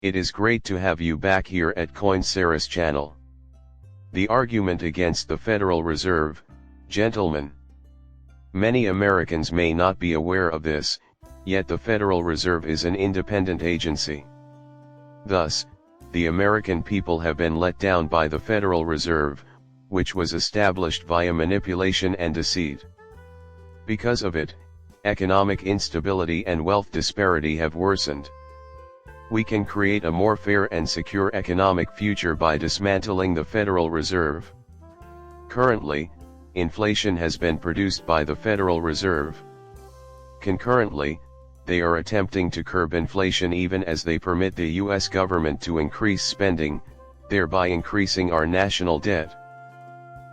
It is great to have you back here at Coinceras channel. The argument against the Federal Reserve, gentlemen. Many Americans may not be aware of this, yet the Federal Reserve is an independent agency. Thus, the American people have been let down by the Federal Reserve, which was established via manipulation and deceit. Because of it, economic instability and wealth disparity have worsened. We can create a more fair and secure economic future by dismantling the Federal Reserve. Currently, inflation has been produced by the Federal Reserve. Concurrently, they are attempting to curb inflation even as they permit the U.S. government to increase spending, thereby increasing our national debt.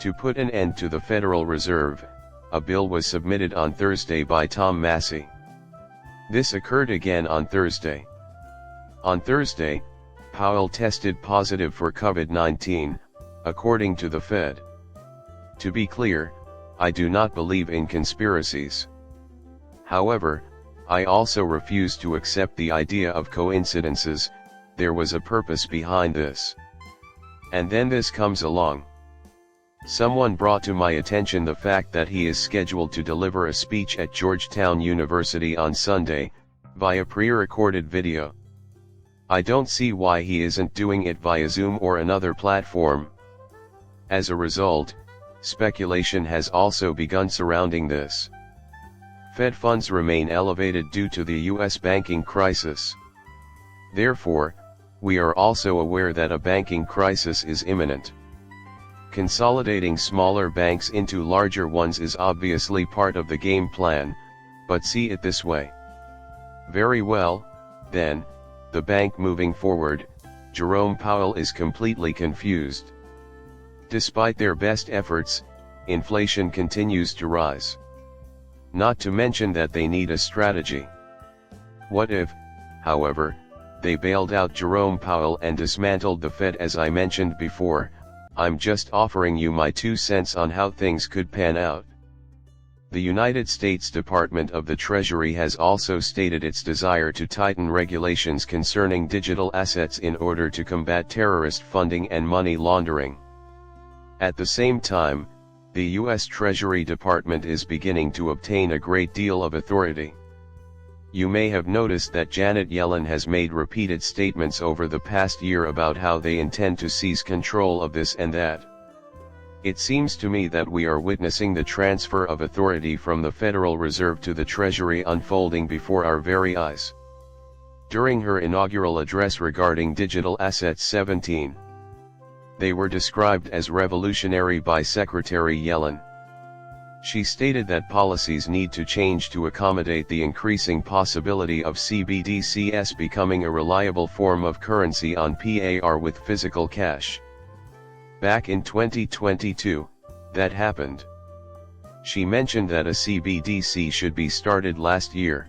To put an end to the Federal Reserve, a bill was submitted on Thursday by Tom Massey. This occurred again on Thursday. On Thursday, Powell tested positive for COVID-19, according to the Fed. To be clear, I do not believe in conspiracies. However, I also refuse to accept the idea of coincidences. There was a purpose behind this. And then this comes along. Someone brought to my attention the fact that he is scheduled to deliver a speech at Georgetown University on Sunday, via pre-recorded video. I don't see why he isn't doing it via Zoom or another platform. As a result, speculation has also begun surrounding this. Fed funds remain elevated due to the U.S. banking crisis. Therefore, we are also aware that a banking crisis is imminent. Consolidating smaller banks into larger ones is obviously part of the game plan, but see it this way. Very well, then, the bank moving forward, Jerome Powell is completely confused. Despite their best efforts, inflation continues to rise. Not to mention that they need a strategy. What if, however, they bailed out Jerome Powell and dismantled the Fed as I mentioned before? I'm just offering you my 2 cents on how things could pan out. The United States Department of the Treasury has also stated its desire to tighten regulations concerning digital assets in order to combat terrorist funding and money laundering. At the same time, the U.S. Treasury Department is beginning to obtain a great deal of authority. You may have noticed that Janet Yellen has made repeated statements over the past year about how they intend to seize control of this and that. It seems to me that we are witnessing the transfer of authority from the Federal Reserve to the Treasury unfolding before our very eyes. During her inaugural address regarding digital assets 17, they were described as revolutionary by Secretary Yellen. She stated that policies need to change to accommodate the increasing possibility of CBDCs becoming a reliable form of currency on par with physical cash. Back in 2022, that happened. She mentioned that a CBDC should be started last year.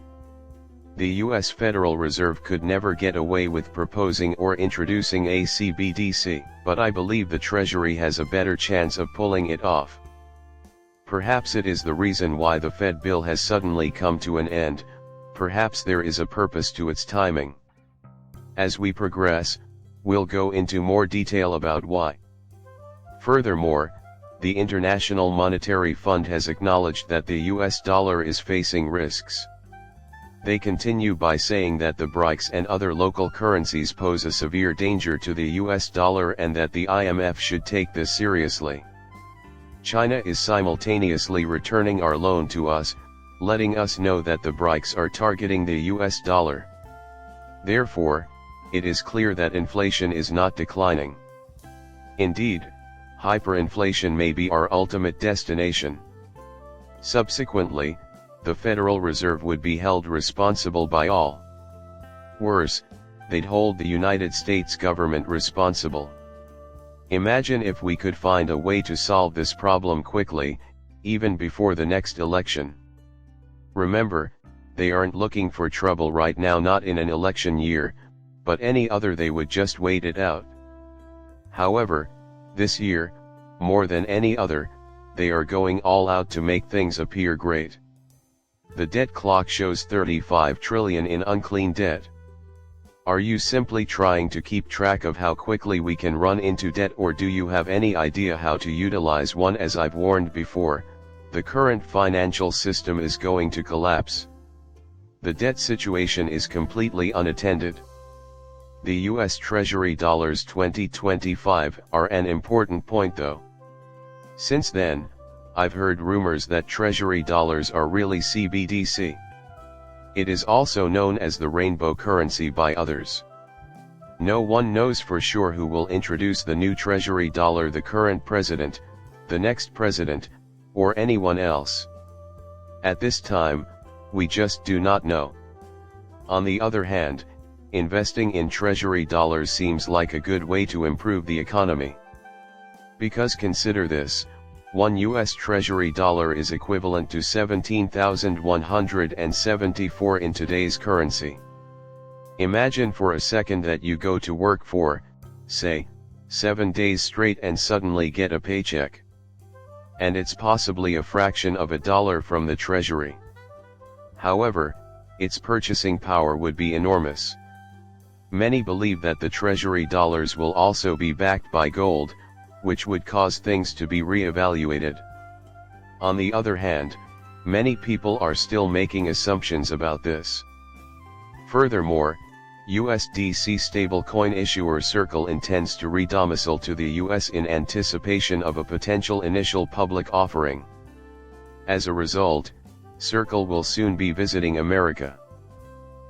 The U.S. Federal Reserve could never get away with proposing or introducing a CBDC, but I believe the Treasury has a better chance of pulling it off. Perhaps it is the reason why the Fed bill has suddenly come to an end. Perhaps there is a purpose to its timing. As we progress, we'll go into more detail about why. Furthermore, the International Monetary Fund has acknowledged that the US dollar is facing risks. They continue by saying that the BRICS and other local currencies pose a severe danger to the US dollar and that the IMF should take this seriously. China is simultaneously returning our loan to us, letting us know that the BRICS are targeting the US dollar. Therefore, it is clear that inflation is not declining. Indeed, hyperinflation may be our ultimate destination. Subsequently, the Federal Reserve would be held responsible by all. Worse, they'd hold the United States government responsible. Imagine if we could find a way to solve this problem quickly, even before the next election. Remember, they aren't looking for trouble right now, not in an election year, but any other. They would just wait it out. However, this year, more than any other, they are going all out to make things appear great. The debt clock shows 35 trillion in unclean debt. Are you simply trying to keep track of how quickly we can run into debt, or do you have any idea how to utilize one? As I've warned before, the current financial system is going to collapse. The debt situation is completely unattended. The US Treasury dollars 2025 are an important point though. Since then, I've heard rumors that Treasury dollars are really CBDC. It is also known as the rainbow currency by others. No one knows for sure who will introduce the new Treasury dollar, the current president, the next president, or anyone else. At this time, we just do not know. On the other hand, investing in Treasury dollars seems like a good way to improve the economy. Because consider this, one US Treasury dollar is equivalent to 17,174 in today's currency. Imagine for a second that you go to work for, say, 7 days straight and suddenly get a paycheck. And it's possibly a fraction of $1 from the Treasury. However, its purchasing power would be enormous. Many believe that the Treasury dollars will also be backed by gold, which would cause things to be re-evaluated. On the other hand, many people are still making assumptions about this. Furthermore, USDC stablecoin issuer Circle intends to redomicile to the US in anticipation of a potential initial public offering. As a result, Circle will soon be visiting America.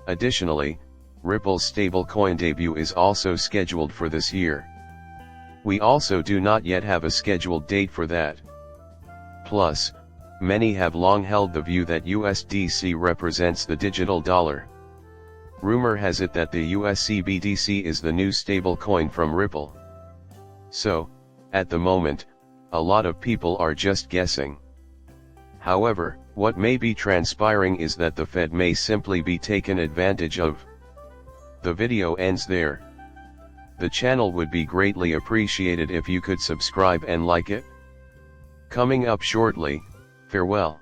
Additionally, Ripple's stablecoin debut is also scheduled for this year. We also do not yet have a scheduled date for that. Plus, many have long held the view that USDC represents the digital dollar. Rumor has it that the US CBDC is the new stablecoin from Ripple. So, at the moment, a lot of people are just guessing. However, what may be transpiring is that the Fed may simply be taken advantage of. The video ends there. The channel would be greatly appreciated if you could subscribe and like it. Coming up shortly, farewell.